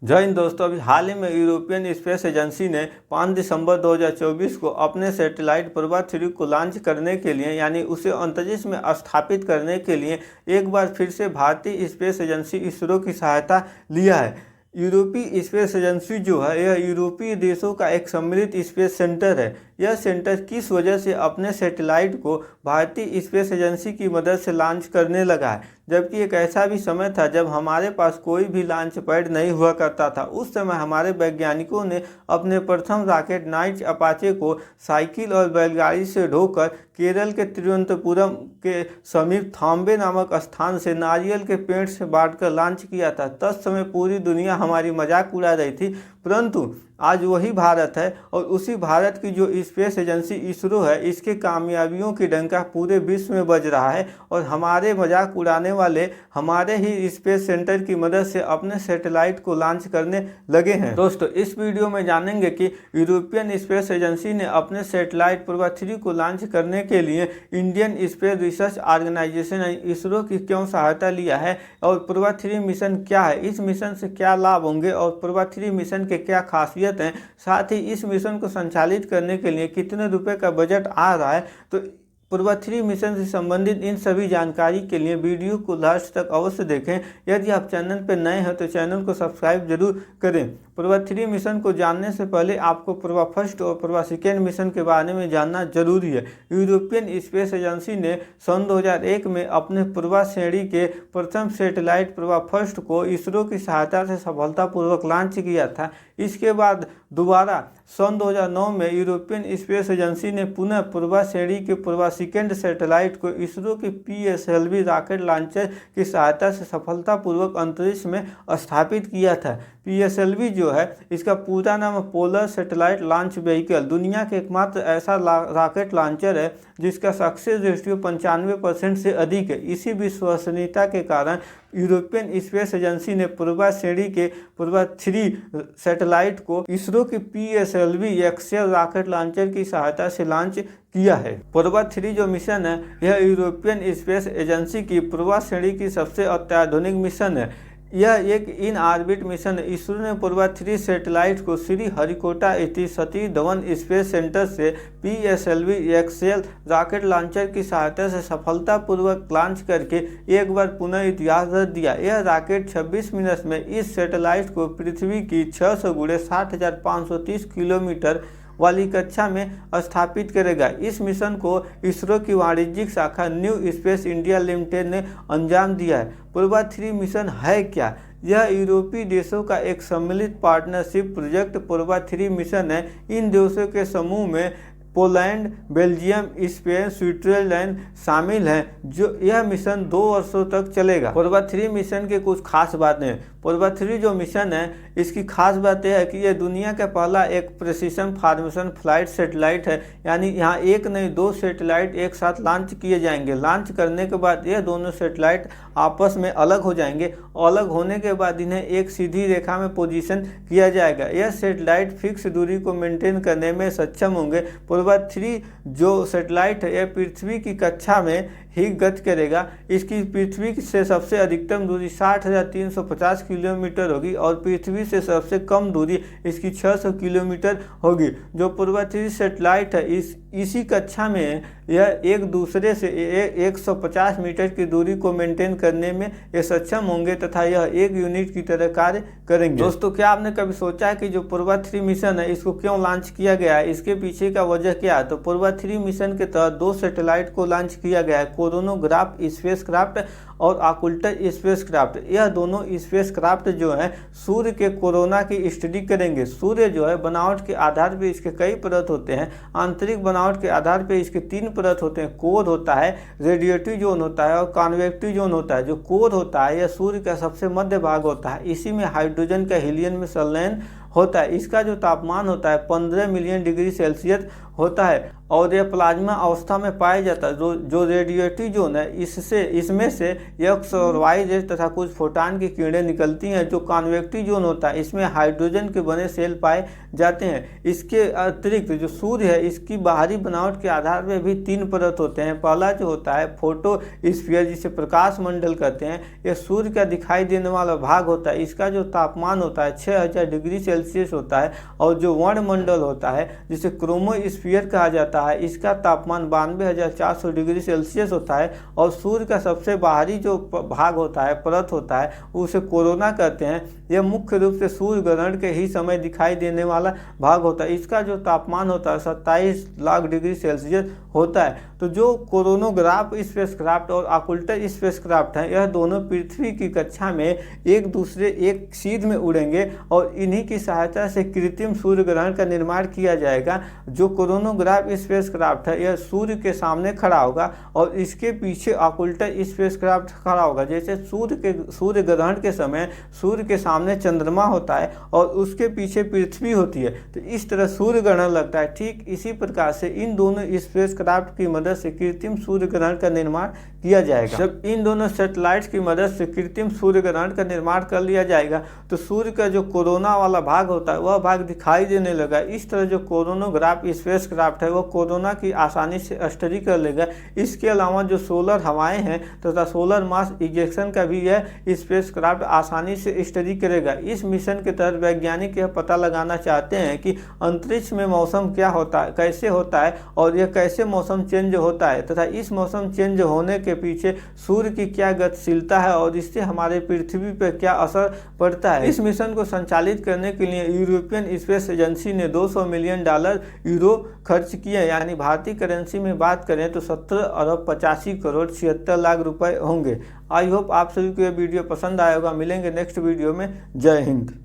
जय हिंद दोस्तों। अभी हाल ही में यूरोपियन स्पेस एजेंसी ने 5 दिसंबर 2024 को अपने सैटेलाइट पूर्वा 3 को लॉन्च करने के लिए यानी उसे अंतरिक्ष में स्थापित करने के लिए एक बार फिर से भारतीय स्पेस एजेंसी इसरो की सहायता लिया है। यूरोपीय स्पेस एजेंसी जो है यह यूरोपीय देशों का एक सम्मिलित स्पेस सेंटर है। यह सेंटर किस वजह से अपने सैटेलाइट को भारतीय स्पेस एजेंसी की मदद से लॉन्च करने लगा है, जबकि एक ऐसा भी समय था जब हमारे पास कोई भी लॉन्च पैड नहीं हुआ करता था। उस समय हमारे वैज्ञानिकों ने अपने प्रथम रॉकेट नाइट अपाचे को साइकिल और बैलगाड़ी से ढोकर केरल के तिरुवनंतपुरम के समीप थाम्बे नामक स्थान से नारियल के पेड़ से बांटकर लॉन्च किया था। तत्समय पूरी दुनिया हमारी मजाक उड़ा रही थी, परंतु आज वही भारत है और उसी भारत की जो स्पेस एजेंसी इसरो है, इसके कामयाबियों की डंका पूरे विश्व में बज रहा है और हमारे मजाक उड़ाने वाले हमारे ही स्पेस सेंटर की मदद से अपने सैटेलाइट को लॉन्च करने लगे हैं। दोस्तों, इस वीडियो में जानेंगे कि यूरोपियन स्पेस एजेंसी ने अपने सैटेलाइट पूर्वा 3 को लॉन्च करने के लिए Indian Space Research Organisation ISRO की क्यों सहायता लिया है और पूर्वा 3 मिशन क्या है, इस मिशन से क्या लाभ होंगे और पूर्वा 3 मिशन के क्या खासियत हैं, साथ ही इस मिशन को संचालित करने के लिए कितने रुपए का बजट आ रहा है। तो पूर्वा 3 मिशन से संबंधित इन सभी जानकारी के लिए वीडियो को लास्ट तक अवश्य देखें। यदि आप चैनल पर नए हैं तो चैनल को सब्सक्राइब जरूर करें। पूर्वा 3 मिशन को जानने से पहले आपको पूर्वा फर्स्ट और पूर्वा सेकेंड मिशन के बारे में जानना जरूरी है। यूरोपियन स्पेस एजेंसी ने सन 2001 में अपने पूर्वा श्रेणी के प्रथम सैटेलाइट पूर्वा फर्स्ट को इसरो की सहायता से सफलतापूर्वक लॉन्च किया था। इसके बाद दोबारा सन 2009 में यूरोपियन स्पेस एजेंसी ने पुनः पूर्वा श्रेणी के पूर्वा सेकेंड सैटेलाइट को इसरो की PSLV रॉकेट लॉन्चर की सहायता से सफलतापूर्वक अंतरिक्ष में स्थापित किया था। PSLV जो है इसका पूरा नाम पोलर सैटेलाइट लॉन्च व्हीकल, दुनिया के एकमात्र ऐसा रॉकेट लॉन्चर है जिसका सक्सेस रेशियो 95% से अधिक है। इसी विश्वसनीयता के कारण यूरोपियन स्पेस एजेंसी ने पूर्वा श्रेणी के पूर्वा 3 सैटेलाइट को इसरो की PSLV एक्सेल रॉकेट लॉन्चर की सहायता से लॉन्च किया है। पूर्वा 3 जो मिशन है यह यूरोपियन स्पेस एजेंसी की पूर्वा श्रेणी की सबसे अत्याधुनिक मिशन है। यह एक इन ऑर्बिट मिशन है। इसरो ने पूर्वा 3 सैटेलाइट को श्री हरिकोटा स्थित सतीश धवन स्पेस सेंटर से PSLV एक्सेल रॉकेट लॉन्चर की सहायता से सफलतापूर्वक लॉन्च करके एक बार पुनः इतिहास रच दिया। यह रॉकेट 26 मिनट में इस सैटेलाइट को पृथ्वी की 600 × 60,530 किलोमीटर वाली कक्षा में स्थापित करेगा। इस मिशन को इसरो की वाणिज्यिक शाखा न्यू स्पेस इंडिया लिमिटेड ने अंजाम दिया है। पूर्वा 3 मिशन है क्या? यह यूरोपीय देशों का एक सम्मिलित पार्टनरशिप प्रोजेक्ट पूर्वा 3 मिशन है। इन देशों के समूह में पोलैंड, बेल्जियम, स्पेन, स्विट्जरलैंड शामिल हैं। जो यह मिशन 2 वर्षों तक चलेगा। पूर्वा 3 मिशन के कुछ खास बातें। पूर्वा 3 जो मिशन है इसकी खास बात यह है कि यह दुनिया का पहला एक प्रिसिशन फॉर्मेशन फ्लाइट सैटेलाइट है, यानी यहाँ एक नहीं 2 सैटेलाइट एक साथ लॉन्च किए जाएंगे। लॉन्च करने के बाद यह दोनों सैटेलाइट आपस में अलग हो जाएंगे। अलग होने के बाद इन्हें एक सीधी रेखा में पोजीशन किया जाएगा। यह सैटेलाइट फिक्स दूरी को मेंटेन करने में सक्षम होंगे। पूर्वा 3 जो सैटेलाइट है यह पृथ्वी की कक्षा में ही गति करेगा। इसकी पृथ्वी से सबसे अधिकतम दूरी 60,350 किलोमीटर होगी और पृथ्वी से सबसे कम दूरी इसकी 600 किलोमीटर होगी। जो पूर्वा 3 सैटेलाइट है इसी कक्षा में यह एक दूसरे से 150 मीटर की दूरी को मेंटेन करने में ये सक्षम होंगे तथा यह एक यूनिट की तरह कार्य करेंगे। दोस्तों, क्या आपने कभी सोचा है कि जो पूर्वा 3 मिशन है इसको क्यों लॉन्च किया गया है, इसके पीछे का वजह क्या है? तो पूर्वा 3 मिशन के तहत 2 सैटेलाइट को लॉन्च किया गया है, कोरोनोग्राफ स्पेसक्राफ्ट और ऑकुल्टर स्पेसक्राफ्ट। यह दोनों स्पेसक्राफ्ट जो है सूर्य के कोरोना की स्टडी करेंगे। सूर्य जो है बनावट के आधार पर इसके कई परत होते हैं। आंतरिक बनावट के आधार पर इसके 3 परत होते हैं। कोर होता है, रेडिएटिव जोन होता है और कॉन्वेक्टिव जोन होता है। जो कोर होता है यह सूर्य का सबसे मध्य भाग होता है। इसी में हाइड्रोजन का हीलियम में संलयन होता है। इसका जो तापमान होता है 15 मिलियन डिग्री सेल्सियस होता है और यह प्लाज्मा अवस्था में पाया जाता है। जो रेडियोएक्टिव जोन है इसमें से एक्स और वाई रेज तथा कुछ फोटान की किरणें निकलती हैं। जो कॉन्वेक्टिव जोन होता है इसमें हाइड्रोजन के बने सेल पाए जाते हैं। इसके अतिरिक्त जो सूर्य है इसकी बाहरी बनावट के आधार पर भी 3 परत होते हैं। पहला जो होता है फोटोस्फीयर जिसे प्रकाश मंडल कहते हैं, यह सूर्य का दिखाई देने वाला भाग होता है। इसका जो तापमान होता है 6000 डिग्री सेल्सियस होता है। और जो वर्णमंडल होता है जिसे क्रोमोस्फीयर कहा जाता है, इसका तापमान 92,400 डिग्री सेल्सियस होता है। और सूर्य का सबसे बाहरी जो भाग होता है, परत होता है, उसे कोरोना कहते हैं। यह मुख्य रूप से सूर्य ग्रहण के ही समय दिखाई देने वाला भाग होता है। इसका जो तापमान होता है 27 लाख डिग्री सेल्सियस होता है। तो जो कोरोनोग्राफ स्पेसक्राफ्ट और ऑकुल्टर स्पेसक्राफ्ट हैं, यह दोनों पृथ्वी की कक्षा में एक दूसरे एक सीध में उड़ेंगे और इन्हीं की सहायता से कृत्रिम सूर्य ग्रहण का निर्माण किया जाएगा। जो कोरोनोग्राफ स्पेसक्राफ्ट है यह सूर्य के सामने खड़ा होगा और इसके पीछे ऑकुल्टर स्पेसक्राफ्ट खड़ा होगा। जैसे सूर्य ग्रहण के समय सूर्य के सामने चंद्रमा होता है और उसके पीछे पृथ्वी होती है, तो इस तरह सूर्य ग्रहण लगता है। ठीक इसी प्रकार से इन दोनों स्पेसक्राफ्ट की मदद से कृत्रिम सूर्य ग्रहण का निर्माण किया जाएगा। जब इन दोनों सैटेलाइट्स की मदद से कृत्रिम सूर्य ग्रहण का निर्माण कर लिया जाएगा तो सूर्य का जो कोरोना वाला भाग होता है वह भाग दिखाई देने लगा। इस तरह जो कोरोनोग्राफ स्पेसक्राफ्ट है वह कोरोना की आसानी से स्टडी कर लेगा। इसके अलावा जो सोलर हवाएं हैं तथा सोलर मास इजेक्शन का भी यह स्पेसक्राफ्ट आसानी से स्टडी करेगा। इस मिशन के तहत वैज्ञानिक यह पता लगाना चाहते हैं कि अंतरिक्ष में मौसम क्या होता है, कैसे होता है और यह कैसे मौसम चेंज होता है तथा इस मौसम चेंज होने के पीछे सूर्य की क्या गतिशीलता है और इससे हमारे पृथ्वी पर क्या असर पड़ता है। इस मिशन को संचालित करने के लिए यूरोपियन स्पेस एजेंसी ने $200 मिलियन यूरो खर्च किए। यानी भारतीय करेंसी में बात करें तो 17 अरब 85 करोड़ 76 लाख रुपए होंगे। आई होप आप सभी को यह वीडियो पसंद आया होगा। मिलेंगे नेक्स्ट वीडियो में। जय हिंद।